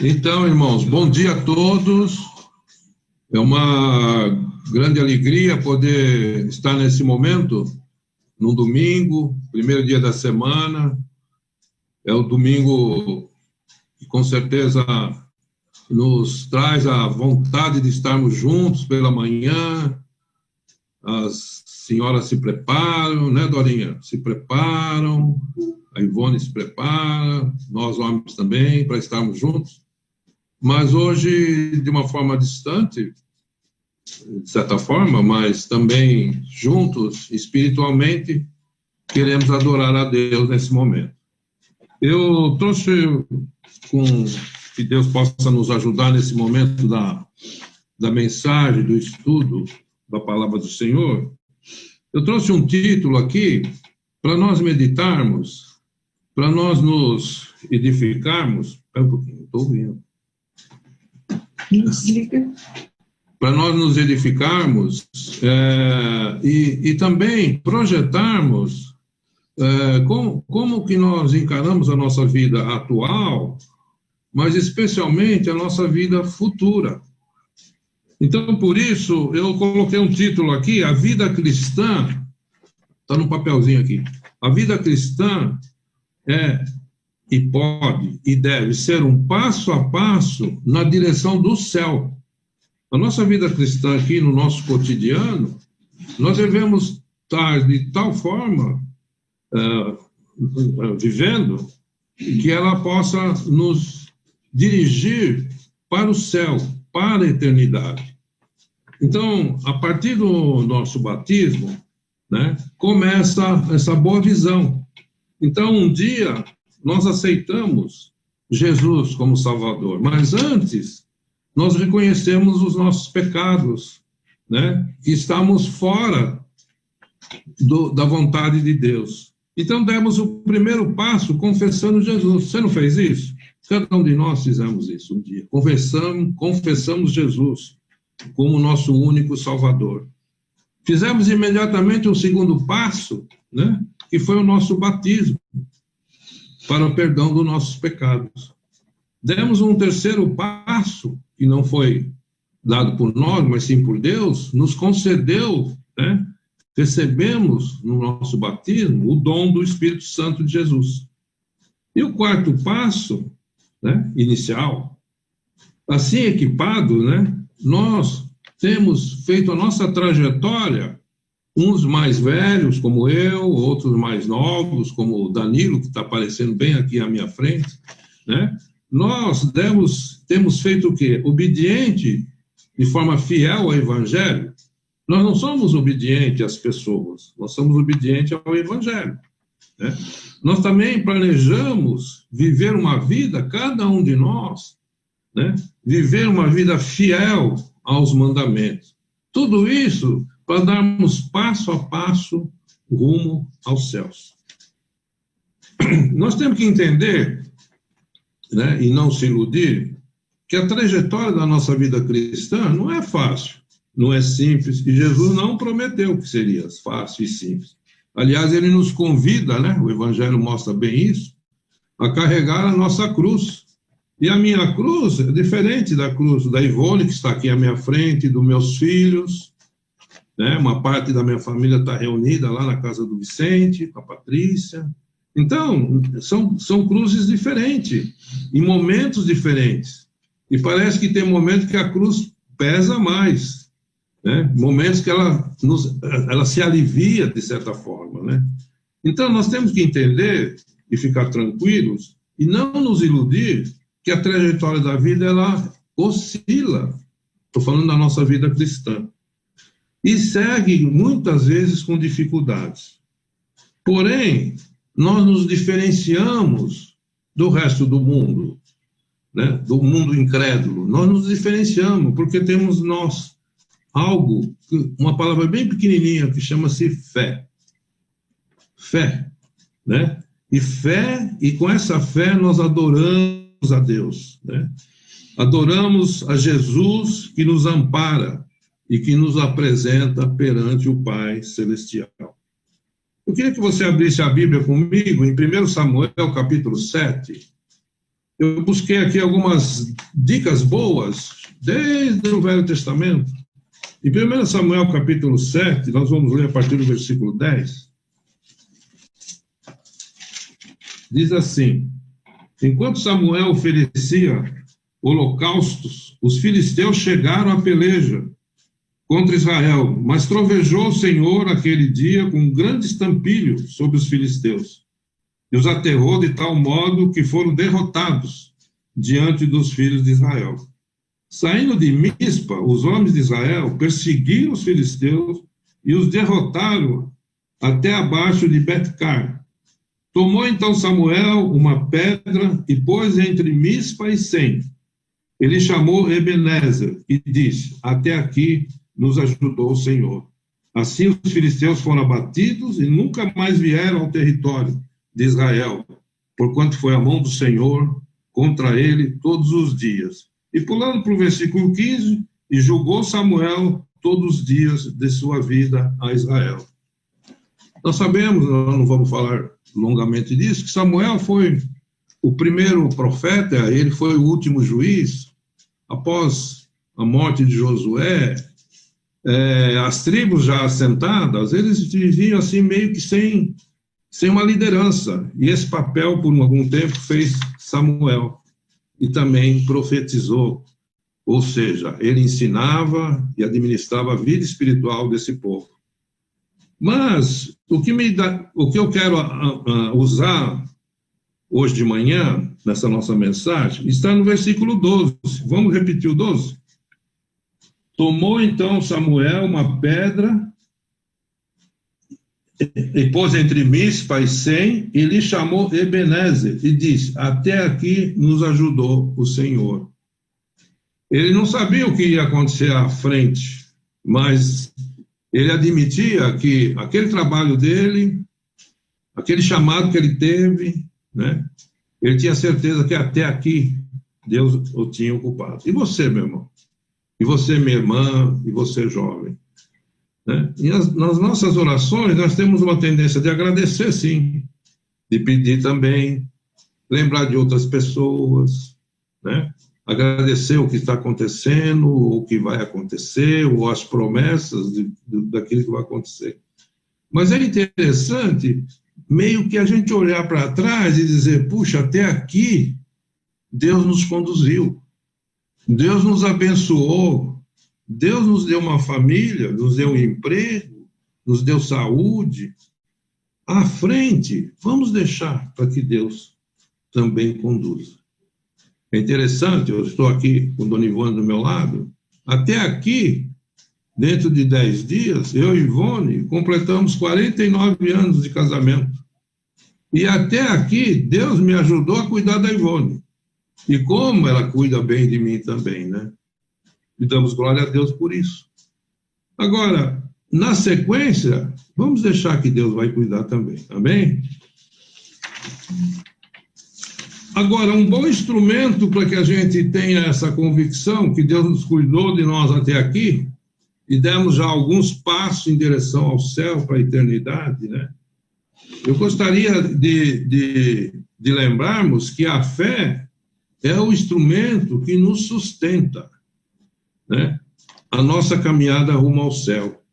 Então, irmãos, bom dia a todos. É uma grande alegria poder estar nesse momento, num domingo, primeiro dia da semana. É o domingo que, com certeza, nos traz a vontade de estarmos juntos pela manhã. As senhoras se preparam, né, Dorinha? Se preparam, a Ivone se prepara, nós homens também, para estarmos juntos. Mas hoje, de uma forma distante, de certa forma, mas também juntos, espiritualmente, queremos adorar a Deus nesse momento. Eu trouxe, que Deus possa nos ajudar nesse momento da mensagem, do estudo da palavra do Senhor, eu trouxe um título aqui para nós meditarmos, para nós nos edificarmos. Espera um pouquinho, estou ouvindo. Para nós nos edificarmos e também projetarmos como que nós encaramos a nossa vida atual, mas especialmente a nossa vida futura. Então, por isso, eu coloquei um título aqui, A Vida Cristã, está no papelzinho aqui, a vida cristã é e pode e deve ser um passo a passo na direção do céu. A nossa vida cristã aqui, no nosso cotidiano, nós devemos estar de tal forma vivendo que ela possa nos dirigir para o céu, para a eternidade. Então, a partir do nosso batismo, né, começa essa boa visão. Então, um dia, nós aceitamos Jesus como Salvador, mas antes, nós reconhecemos os nossos pecados, né, que estamos fora da vontade de Deus. Então, demos o primeiro passo confessando Jesus. Você não fez isso? Cada um de nós fizemos isso um dia. Confessamos Jesus como nosso único Salvador. Fizemos imediatamente o segundo passo, né, que foi o nosso batismo, para o perdão dos nossos pecados. Demos um terceiro passo, que não foi dado por nós, mas sim por Deus, nos concedeu, né, recebemos no nosso batismo o dom do Espírito Santo de Jesus. E o quarto passo, né, inicial, assim equipado, né, nós temos feito a nossa trajetória, uns mais velhos, como eu, outros mais novos, como o Danilo, que está aparecendo bem aqui à minha frente, né? Nós temos feito o quê? Obediente, de forma fiel ao Evangelho. Nós não somos obedientes às pessoas, nós somos obedientes ao Evangelho, né? Nós também planejamos viver uma vida, cada um de nós, né? Viver uma vida fiel aos mandamentos. Tudo isso para darmos passo a passo rumo aos céus. Nós temos que entender, né, e não se iludir, que a trajetória da nossa vida cristã não é fácil, não é simples, e Jesus não prometeu que seria fácil e simples. Aliás, ele nos convida, né, o Evangelho mostra bem isso, a carregar a nossa cruz. E a minha cruz é diferente da cruz da Ivone, que está aqui à minha frente, dos meus filhos, né? Uma parte da minha família está reunida lá na casa do Vicente, com a Patrícia. Então, são cruzes diferentes, em momentos diferentes. E parece que tem momentos que a cruz pesa mais, né? Momentos que ela se alivia, de certa forma, né? Então, nós temos que entender e ficar tranquilos e não nos iludir que a trajetória da vida, ela oscila. Estou falando da nossa vida cristã. E segue, muitas vezes, com dificuldades. Porém, nós nos diferenciamos do resto do mundo, né? Do mundo incrédulo. Nós nos diferenciamos porque temos nós algo, uma palavra bem pequenininha, que chama-se fé. Fé, né? E com essa fé nós adoramos a Deus, né? Adoramos a Jesus que nos ampara e que nos apresenta perante o Pai Celestial. Eu queria que você abrisse a Bíblia comigo em 1 Samuel, capítulo 7. eu busquei aqui algumas dicas boas, desde o Velho Testamento. Em 1 Samuel, capítulo 7, nós vamos ler a partir do versículo 10. Diz assim: enquanto Samuel oferecia holocaustos, os filisteus chegaram à peleja contra Israel, mas trovejou o Senhor aquele dia com um grande estampilho sobre os filisteus, e os aterrou de tal modo que foram derrotados diante dos filhos de Israel. Saindo de Mispa, os homens de Israel perseguiram os filisteus e os derrotaram até abaixo de Betcar. Tomou então Samuel uma pedra e pôs entre Mispa e Sem. Ele chamou Ebenezer e disse: até aqui nos ajudou o Senhor. Assim os filisteus foram abatidos e nunca mais vieram ao território de Israel, porquanto foi a mão do Senhor contra ele todos os dias. E pulando para o versículo 15, e julgou Samuel todos os dias de sua vida a Israel. Nós sabemos, nós não vamos falar longamente disso, que Samuel foi o primeiro profeta, ele foi o último juiz. Após a morte de Josué, as tribos já assentadas, eles viviam assim meio que sem uma liderança. E esse papel, por algum tempo, fez Samuel. E também profetizou, ou seja, ele ensinava e administrava a vida espiritual desse povo. Mas o que eu quero usar hoje de manhã, nessa nossa mensagem, está no versículo 12. Vamos repetir o 12? Tomou então Samuel uma pedra e pôs entre Mispa e Sem, e lhe chamou Ebenezer, e disse: até aqui nos ajudou o Senhor. Ele não sabia o que ia acontecer à frente, mas ele admitia que aquele trabalho dele, aquele chamado que ele teve, né, ele tinha certeza que até aqui Deus o tinha ocupado. E você, meu irmão? E você, minha irmã? E você, jovem? Né? E nas nossas orações, nós temos uma tendência de agradecer, sim, de pedir também, lembrar de outras pessoas, né? Agradecer o que está acontecendo, o que vai acontecer, ou as promessas daquilo que vai acontecer. Mas é interessante, meio que a gente olhar para trás e dizer: puxa, até aqui Deus nos conduziu, Deus nos abençoou, Deus nos deu uma família, nos deu um emprego, nos deu saúde. À frente, vamos deixar para que Deus também conduza. É interessante, eu estou aqui com Dona Ivone do meu lado. Até aqui, dentro de 10 dias, eu e Ivone completamos 49 anos de casamento. E até aqui, Deus me ajudou a cuidar da Ivone. E como ela cuida bem de mim também, né? E damos glória a Deus por isso. Agora, na sequência, vamos deixar que Deus vai cuidar também. Amém? Agora, um bom instrumento para que a gente tenha essa convicção que Deus nos cuidou de nós até aqui e demos já alguns passos em direção ao céu, para a eternidade, né? Eu gostaria de lembrarmos que a fé é o instrumento que nos sustenta, né? A nossa caminhada rumo ao céu.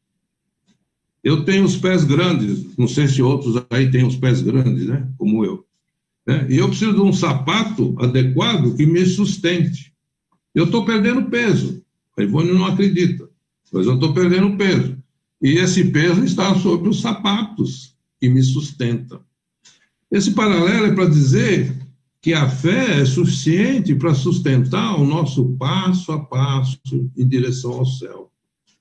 Eu tenho os pés grandes, não sei se outros aí têm os pés grandes, né? Como eu. E eu preciso de um sapato adequado que me sustente. Eu estou perdendo peso. A Ivone não acredita, mas eu estou perdendo peso. E esse peso está sobre os sapatos que me sustentam. Esse paralelo é para dizer que a fé é suficiente para sustentar o nosso passo a passo em direção ao céu,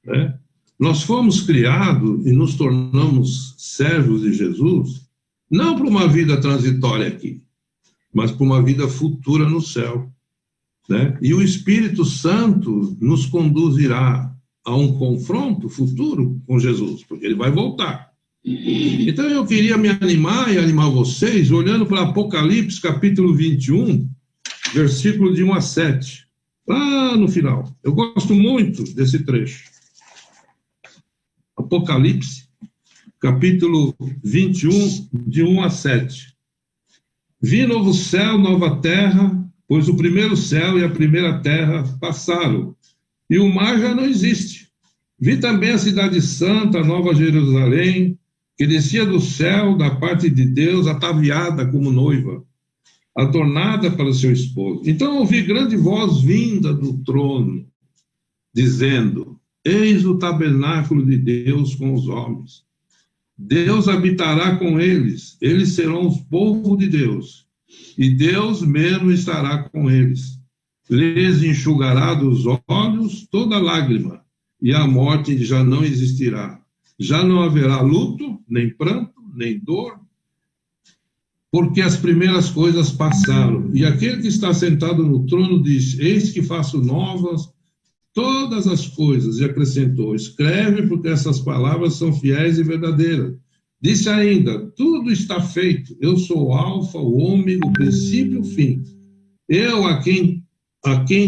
né? Nós fomos criados e nos tornamos servos de Jesus, não para uma vida transitória aqui, mas para uma vida futura no céu, né? E o Espírito Santo nos conduzirá a um confronto futuro com Jesus, porque ele vai voltar. Então eu queria me animar e animar vocês, olhando para Apocalipse, capítulo 21, versículo de 1 a 7, lá no final. Eu gosto muito desse trecho. Apocalipse, capítulo 21, de 1 a 7. Vi novo céu, nova terra, pois o primeiro céu e a primeira terra passaram, e o mar já não existe. Vi também a cidade santa, a Nova Jerusalém, que descia do céu da parte de Deus, ataviada como noiva, adornada para o seu esposo. Então ouvi grande voz vinda do trono, dizendo: Eis o tabernáculo de Deus com os homens. Deus habitará com eles, eles serão o povo de Deus, e Deus mesmo estará com eles. Lhes enxugará dos olhos toda lágrima, e a morte já não existirá. Já não haverá luto, nem pranto, nem dor, porque as primeiras coisas passaram. E aquele que está sentado no trono diz: Eis que faço novas todas as coisas, e acrescentou: escreve, porque essas palavras são fiéis e verdadeiras. Disse ainda: tudo está feito, eu sou o alfa, o ômega, o princípio e o fim. Eu, a quem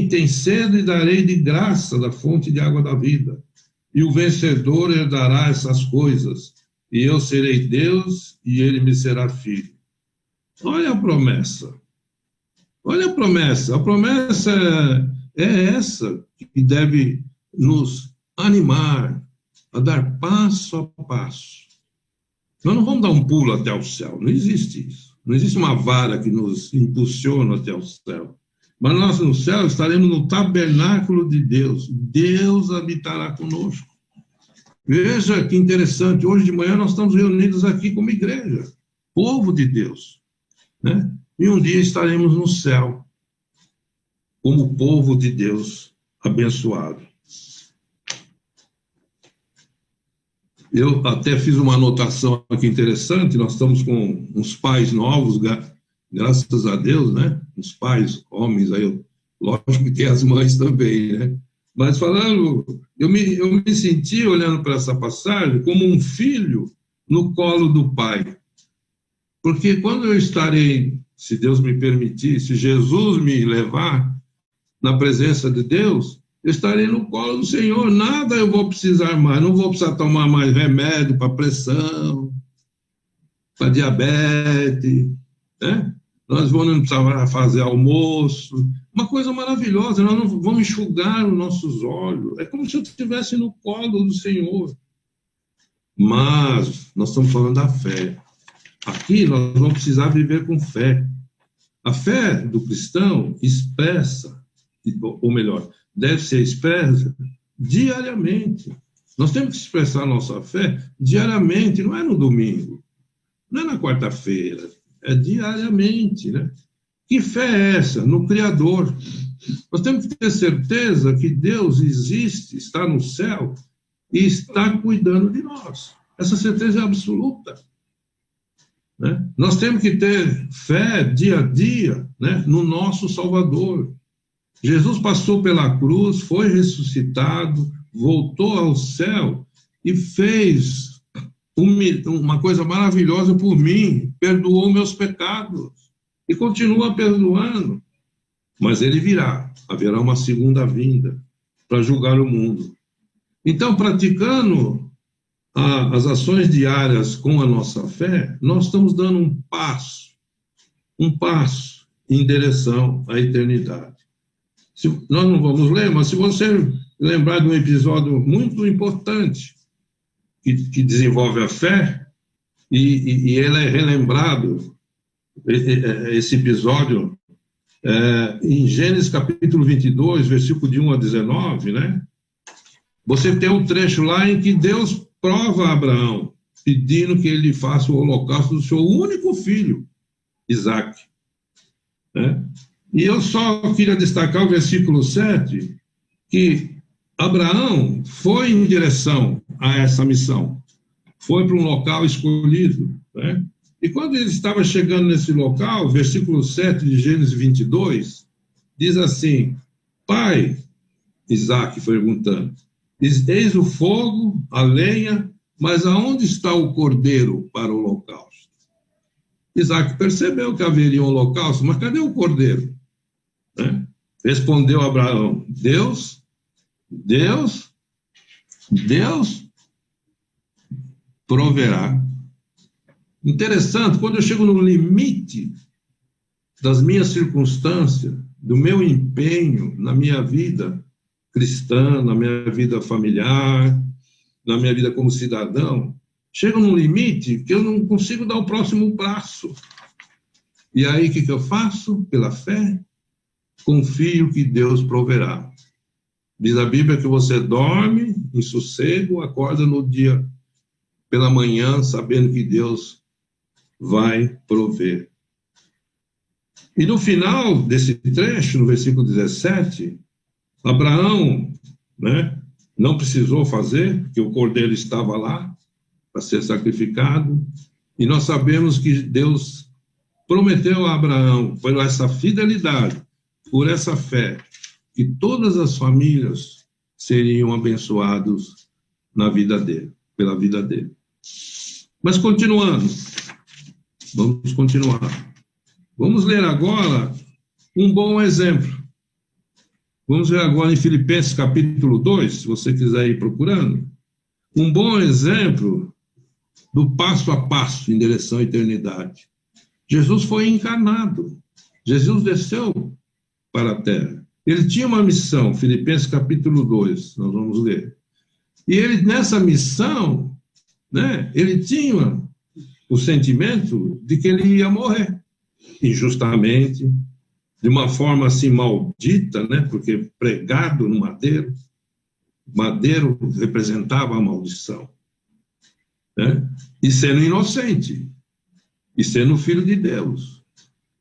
tem sede, lhe darei de graça da fonte de água da vida, e o vencedor herdará essas coisas, e eu serei Deus, e ele me será filho. Olha a promessa, a promessa é essa que deve nos animar a dar passo a passo. Nós não vamos dar um pulo até o céu, não existe isso. Não existe uma vara que nos impulsiona até o céu. Mas nós no céu estaremos no tabernáculo de Deus. Deus habitará conosco. Veja que interessante, hoje de manhã nós estamos reunidos aqui como igreja, povo de Deus, né? E um dia estaremos no céu, como povo de Deus abençoado. Eu até fiz uma anotação aqui interessante, nós estamos com uns pais novos, graças a Deus, né? Uns pais, homens, aí, lógico que tem as mães também, né? Mas falando, eu me senti, olhando para essa passagem, como um filho no colo do pai. Porque quando eu estarei, se Deus me permitir, se Jesus me levar na presença de Deus, eu estarei no colo do Senhor, nada eu vou precisar mais, não vou precisar tomar mais remédio para pressão, para diabetes, né? Nós vamos precisar fazer almoço, uma coisa maravilhosa, nós não vamos enxugar os nossos olhos, é como se eu estivesse no colo do Senhor. Mas nós estamos falando da fé. Aqui nós vamos precisar viver com fé. A fé do cristão expressa, ou melhor, deve ser expressa diariamente. Nós temos que expressar a nossa fé diariamente, não é no domingo, não é na quarta-feira, é diariamente, né? Que fé é essa? No Criador. Nós temos que ter certeza que Deus existe, está no céu e está cuidando de nós. Essa certeza é absoluta, né? Nós temos que ter fé dia a dia, né, no nosso Salvador. Jesus passou pela cruz, foi ressuscitado, voltou ao céu e fez uma coisa maravilhosa por mim, perdoou meus pecados e continua perdoando. Mas ele virá, haverá uma segunda vinda para julgar o mundo. Então, praticando as ações diárias com a nossa fé, nós estamos dando um passo em direção à eternidade. Nós não vamos ler, mas se você lembrar de um episódio muito importante que desenvolve a fé, e ele é relembrado, esse episódio, em Gênesis capítulo 22, versículo de 1 a 19, né? Você tem um trecho lá em que Deus prova a Abraão, pedindo que ele faça o holocausto do seu único filho, Isaque, né? E eu só queria destacar o versículo 7, que Abraão foi em direção a essa missão, foi para um local escolhido, né? E quando ele estava chegando nesse local, versículo 7 de Gênesis 22, diz assim: Pai, Isaque perguntando, eis o fogo, a lenha, mas aonde está o cordeiro para o holocausto? Isaque percebeu que haveria um holocausto, mas cadê o cordeiro? Né? Respondeu Abraão: Deus proverá. Interessante, quando eu chego no limite das minhas circunstâncias, do meu empenho na minha vida cristã, na minha vida familiar, na minha vida como cidadão, chega num limite que eu não consigo dar o próximo passo. E aí, o que eu faço? Pela fé, confio que Deus proverá. Diz a Bíblia que você dorme em sossego, acorda no dia, pela manhã, sabendo que Deus vai prover. E no final desse trecho, no versículo 17, Abraão, né, não precisou fazer, porque o cordeiro estava lá para ser sacrificado, e nós sabemos que Deus prometeu a Abraão, por essa fidelidade, por essa fé, que todas as famílias seriam abençoadas na vida dele, pela vida dele. Mas continuando, vamos continuar. Vamos ler agora um bom exemplo. Vamos ver agora em Filipenses capítulo 2, se você quiser ir procurando. Um bom exemplo do passo a passo em direção à eternidade. Jesus foi encarnado. Jesus desceu para a terra. Ele tinha uma missão, Filipenses capítulo 2, nós vamos ler. E ele, nessa missão, né, ele tinha o sentimento de que ele ia morrer, injustamente, de uma forma assim maldita, né, porque pregado no madeiro, madeiro representava a maldição, né, e sendo inocente, e sendo filho de Deus.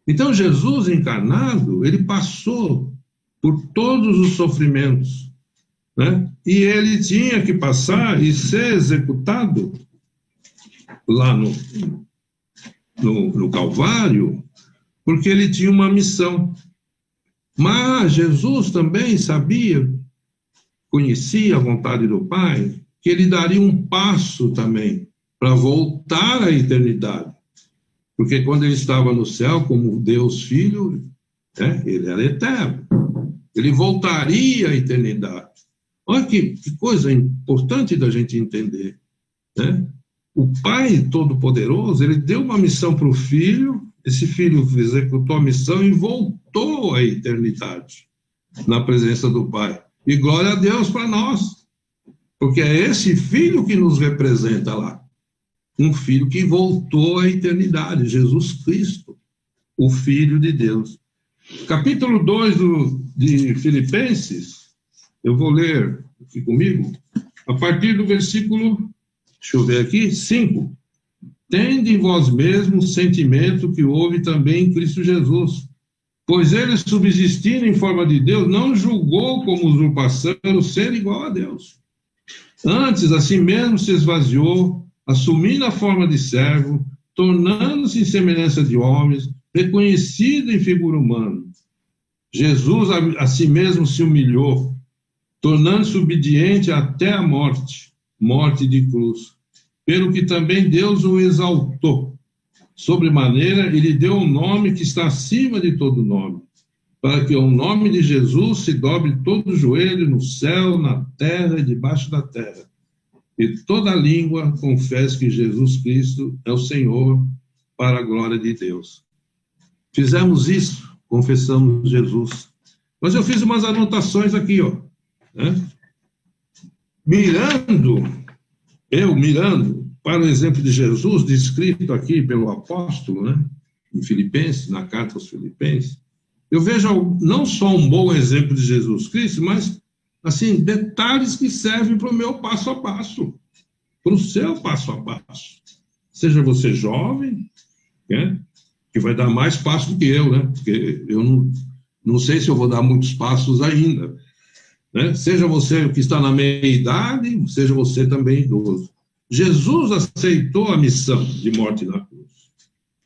Então, Jesus encarnado, ele passou por todos os sofrimentos, né? E ele tinha que passar e ser executado lá no Calvário, porque ele tinha uma missão. Mas Jesus também sabia, conhecia a vontade do Pai, que ele daria um passo também para voltar à eternidade. Porque quando ele estava no céu, como Deus Filho, né, ele era eterno. Ele voltaria à eternidade. Olha que coisa importante da gente entender, né? O Pai Todo-Poderoso, ele deu uma missão para o Filho, esse Filho executou a missão e voltou à eternidade, na presença do Pai. E glória a Deus para nós, porque é esse Filho que nos representa lá. Um Filho que voltou à eternidade, Jesus Cristo, o Filho de Deus. Capítulo 2 de Filipenses, eu vou ler aqui comigo, a partir do versículo, deixa eu ver aqui, 5. Tende em vós mesmos o sentimento que houve também em Cristo Jesus, pois ele, subsistindo em forma de Deus, não julgou como usurpação ser igual a Deus. Antes, a si mesmo se esvaziou, assumindo a forma de servo, tornando-se em semelhança de homens, reconhecido em figura humana. Jesus a si mesmo se humilhou, tornando-se obediente até a morte, morte de cruz. Pelo que também Deus o exaltou. Sobremaneira, ele deu um nome que está acima de todo nome, para que ao nome de Jesus se dobre todo o joelho no céu, na terra e debaixo da terra. E toda língua confesse que Jesus Cristo é o Senhor, para a glória de Deus. Fizemos isso, confessamos Jesus. Mas eu fiz umas anotações aqui, ó, né? Mirando para o exemplo de Jesus, descrito aqui pelo apóstolo, né, em Filipenses, na carta aos Filipenses, eu vejo não só um bom exemplo de Jesus Cristo, mas, assim, detalhes que servem para o meu passo a passo, para o seu passo a passo. Seja você jovem, né, que vai dar mais passos do que eu, né, porque eu não sei se eu vou dar muitos passos ainda, né? Seja você que está na meia-idade, seja você também idoso. Jesus aceitou a missão de morte na cruz.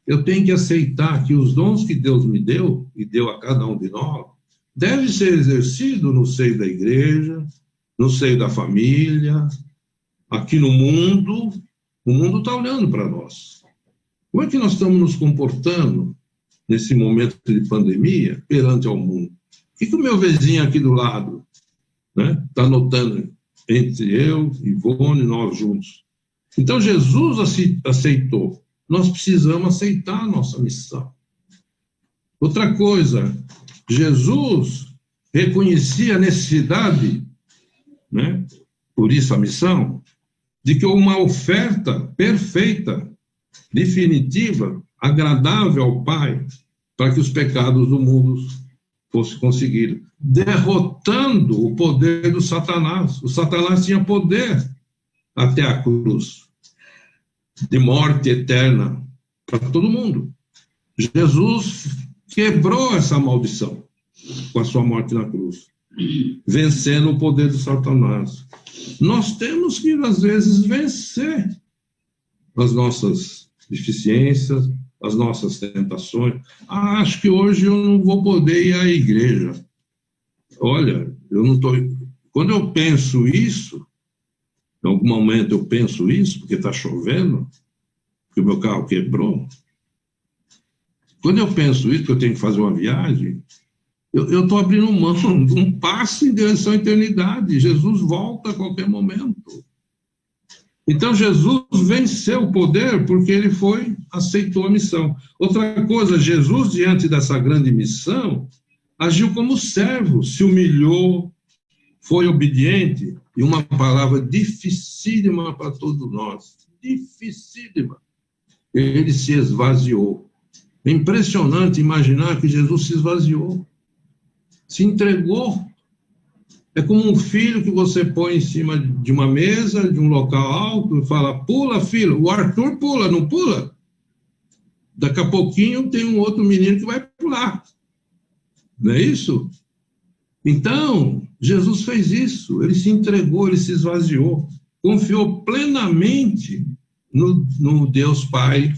Eu tenho que aceitar que os dons que Deus me deu, e deu a cada um de nós, devem ser exercidos no seio da igreja, no seio da família, aqui no mundo. O mundo está olhando para nós. Como é que nós estamos nos comportando nesse momento de pandemia perante ao mundo? O que o meu vizinho aqui do lado, né, está notando entre eu, Ivone e nós juntos? Então, Jesus aceitou. Nós precisamos aceitar a nossa missão. Outra coisa, Jesus reconhecia a necessidade, né, por isso a missão, de que uma oferta perfeita, definitiva, agradável ao Pai, para que os pecados do mundo fossem conseguidos, derrotando o poder do Satanás. O Satanás tinha poder até a cruz, de morte eterna para todo mundo. Jesus quebrou essa maldição com a sua morte na cruz, vencendo o poder do Satanás. Nós temos que, às vezes, vencer as nossas deficiências, as nossas tentações. Acho que hoje eu não vou poder ir à igreja. Olha, eu não estou... Quando eu penso isso, em algum momento eu penso isso, porque está chovendo, porque o meu carro quebrou. Quando eu penso isso, que eu tenho que fazer uma viagem, eu estou abrindo mão de um passo em direção à eternidade. Jesus volta a qualquer momento. Então, Jesus venceu o poder porque ele aceitou a missão. Outra coisa, Jesus, diante dessa grande missão, agiu como servo, se humilhou, foi obediente, e uma palavra dificílima para todos nós, dificílima. Ele se esvaziou. É impressionante imaginar que Jesus se esvaziou, se entregou. É como um filho que você põe em cima de uma mesa, de um local alto, e fala, pula, filho. O Arthur pula, não pula? Daqui a pouquinho tem um outro menino que vai pular. Não é isso? Então, Jesus fez isso. Ele se entregou, ele se esvaziou. Confiou plenamente no Deus Pai,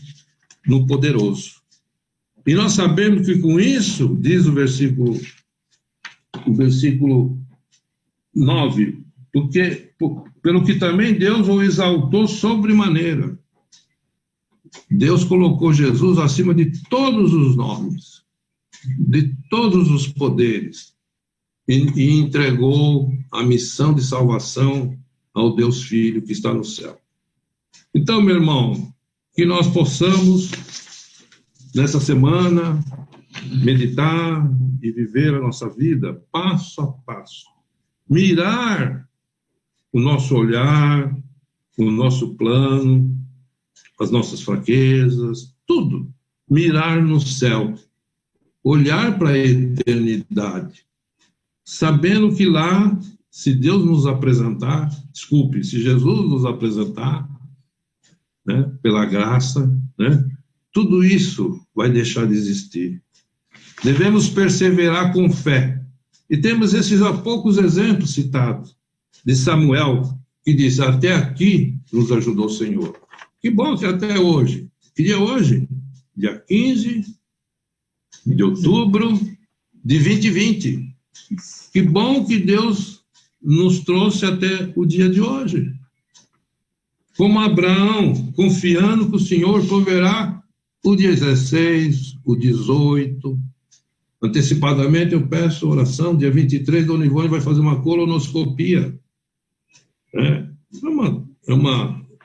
no Poderoso. E nós sabemos que com isso, diz o versículo 9, porque, pelo que também Deus o exaltou sobremaneira. Deus colocou Jesus acima de todos os nomes, de todos os poderes, e entregou a missão de salvação ao Deus Filho que está no céu. Então, meu irmão, que nós possamos, nessa semana, meditar e viver a nossa vida passo a passo. Mirar o nosso olhar, o nosso plano, as nossas fraquezas, tudo. Mirar no céu. Olhar para a eternidade. Sabendo que lá, se Deus nos apresentar, se Jesus nos apresentar, né, pela graça, né, tudo isso vai deixar de existir. Devemos perseverar com fé. E temos esses poucos exemplos citados de Samuel, que diz, até aqui nos ajudou o Senhor. Que bom que até hoje. Que dia é hoje? Dia 15 de outubro de 2020. Que bom que Deus nos trouxe até o dia de hoje. Como Abraão, confiando que o Senhor proverá o dia 16, o 18. Antecipadamente eu peço oração, dia 23, Dona Ivone vai fazer uma colonoscopia. É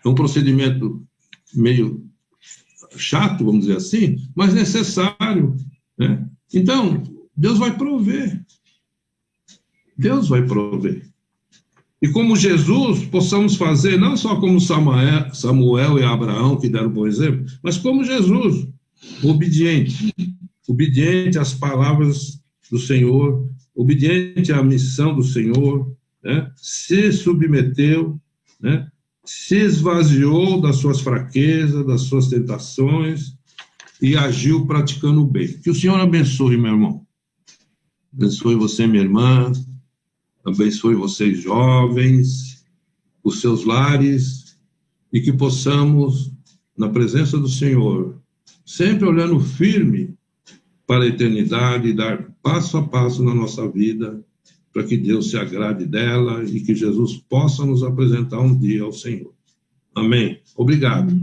um procedimento meio chato, vamos dizer assim, mas necessário. Né? Então, Deus vai prover. Deus vai prover. E como Jesus, possamos fazer, não só como Samuel e Abraão, que deram um bom exemplo, mas como Jesus, obediente às palavras do Senhor, obediente à missão do Senhor, né? Se submeteu, né? Se esvaziou das suas fraquezas, das suas tentações e agiu praticando o bem. Que o Senhor abençoe, meu irmão. Abençoe você, minha irmã. Abençoe vocês, jovens, os seus lares, e que possamos, na presença do Senhor, sempre olhando firme para a eternidade, dar passo a passo na nossa vida, para que Deus se agrade dela e que Jesus possa nos apresentar um dia ao Senhor. Amém. Obrigado.